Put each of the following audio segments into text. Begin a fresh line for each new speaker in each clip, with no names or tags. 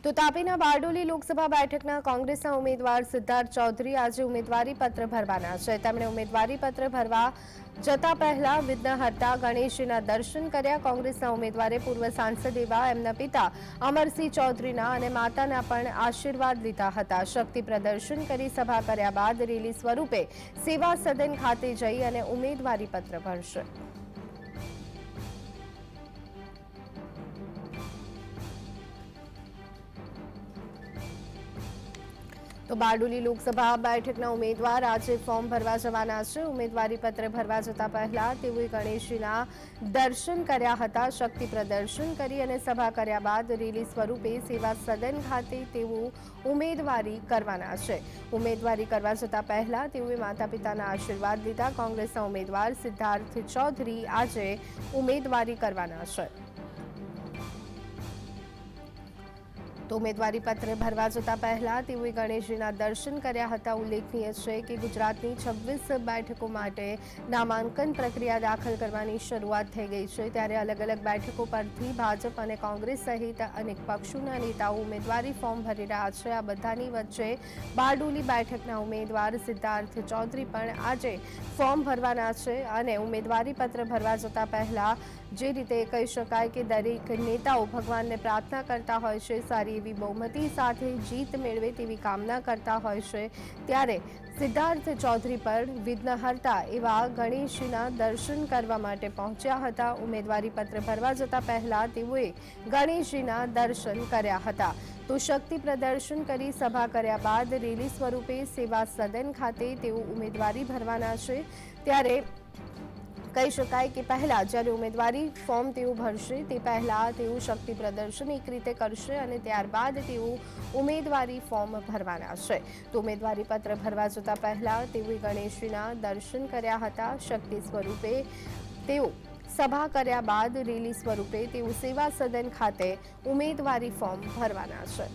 તો તાપીના બારડોલી લોકસભા બેઠકના કોંગ્રેસના ઉમેદવાર સિદ્ધાર્થ ચૌધરી આજે ઉમેદવારી પત્ર ભરવાના છે। તેમણે ઉમેદવારી પત્ર ભરવા જતા પહેલા વિઘ્નહર્તા ગણેશજીના દર્શન કર્યા। કોંગ્રેસના ઉમેદવારે પૂર્વ સાંસદ એવા એમના પિતા અમરસિંહ ચૌધરીના અને માતાના પણ આશીર્વાદ લીધા હતા। શક્તિ પ્રદર્શન કરી સભા કર્યા બાદ રેલી સ્વરૂપે સેવા સદન ખાતે જઈ અને ઉમેદવારી પત્ર ભરશે। તો બારડોલી લોકસભા બેઠકના ઉમેદવાર આજે ફોર્મ ભરવા જવાના છે। ઉમેદવારી પત્ર ભરવા જતા પહેલા તેઓએ ગણેશજીના દર્શન કર્યા હતા। શક્તિ પ્રદર્શન કરી અને સભા કર્યા બાદ રેલી સ્વરૂપે સેવા સદન ખાતે તેઓ ઉમેદવારી કરવાના છે। ઉમેદવારી કરવા જતા પહેલા તેઓએ માતા પિતાના આશીર્વાદ લીધા। કોંગ્રેસના ઉમેદવાર સિદ્ધાર્થ ચૌધરી આજે ઉમેદવારી કરવાના છે। તો ઉમેદવારી પત્ર ભરવા જતા પહેલા તેઓએ ગણેશજીના દર્શન કર્યા હતા। ઉલ્લેખનીય છે કે ગુજરાતની 26 બેઠકો માટે નામાંકન પ્રક્રિયા દાખલ કરવાની શરૂઆત થઈ ગઈ છે। ત્યારે અલગ અલગ બેઠકો પરથી ભાજપ અને કોંગ્રેસ સહિત અનેક પક્ષોના નેતાઓ ઉમેદવારી ફોર્મ ભરી રહ્યા છે। આ બધાની વચ્ચે બારડોલી બેઠકના ઉમેદવાર સિદ્ધાર્થ ચૌધરી પણ આજે ફોર્મ ભરવાના છે અને ઉમેદવારી પત્ર ભરવા જતા પહેલા જે રીતે કહી શકાય કે દરેક નેતાઓ ભગવાનને પ્રાર્થના કરતા હોય છે, સારી એવી બહુમતી સાથે જીત મેળવે તેવી કામના કરતા હોય છે। ત્યારે સિદ્ધાર્થ ચૌધરી પણ વિઘ્નહર્તા એવા ગણેશજીના દર્શન કરવા માટે પહોંચ્યા હતા। ઉમેદવારી પત્ર ભરવા જતા પહેલા તેઓએ ગણેશજીના દર્શન કર્યા હતા। તો શક્તિ પ્રદર્શન કરી સભા કર્યા બાદ રેલી સ્વરૂપે સેવા સદન ખાતે તેઓ ઉમેદવારી ભરવાના છે। ત્યારે કહી શકાય કે પહેલા જ્યારે ઉમેદવારી ફોર્મ તેઓ ભરશે તે પહેલા તેઓ શક્તિ પ્રદર્શન એક રીતે કરશે અને ત્યારબાદ તેઓ ઉમેદવારી ફોર્મ ભરવાના છે। તો ઉમેદવારી પત્ર ભરવા જતા પહેલા તેઓએ ગણેશજીના દર્શન કર્યા હતા। શક્તિ સ્વરૂપે તેઓ સભા કર્યા બાદ રેલી સ્વરૂપે તેઓ સેવા સદન ખાતે ઉમેદવારી ફોર્મ ભરવાના છે।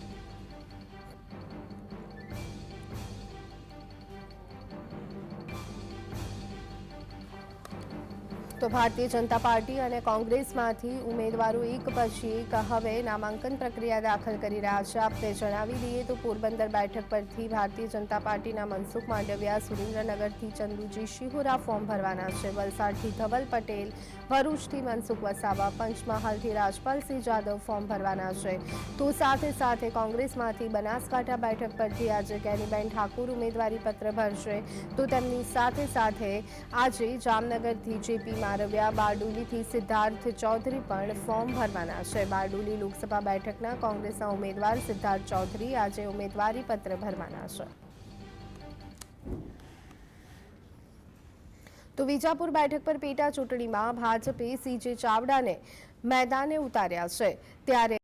તો ભારતીય જનતા પાર્ટી અને કોંગ્રેસમાંથી ઉમેદવારો એક પછી એક હવે નામાંકન પ્રક્રિયા દાખલ કરી રહ્યા છે। આપને જણાવી દઈએ તો પોરબંદર બેઠક પરથી ભારતીય જનતા પાર્ટીના મનસુખ માંડવિયા, સુરેન્દ્રનગરથી ચંદુજી શિહોરા ફોર્મ ભરવાના છે। વલસાડથી ધવલ પટેલ, ભરૂચથી મનસુખ વસાવા, પંચમહાલથી રાજપાલસિંહ જાદવ ફોર્મ ભરવાના છે। તો સાથે સાથે કોંગ્રેસમાંથી બનાસકાંઠા બેઠક પરથી આજે કેનીબેન ઠાકુર ઉમેદવારી પત્ર ભરશે। તો તેમની સાથે સાથે આજે જામનગરથી જેપી મારવિયા, બારડોલીથી સિદ્ધાર્થ ચૌધરી પણ ફોર્મ ભરવાના છે। બારડોલી લોકસભા બેઠકના કોંગ્રેસના ઉમેદવાર સિદ્ધાર્થ ચૌધરી આજે ઉમેદવારી પત્ર ભરવાના છે। તો વિજાપુર બેઠક પર પેટા ચૂંટણીમાં ભાજપે સીજે ચાવડાને મેદાને ઉતાર્યા છે। ત્યારે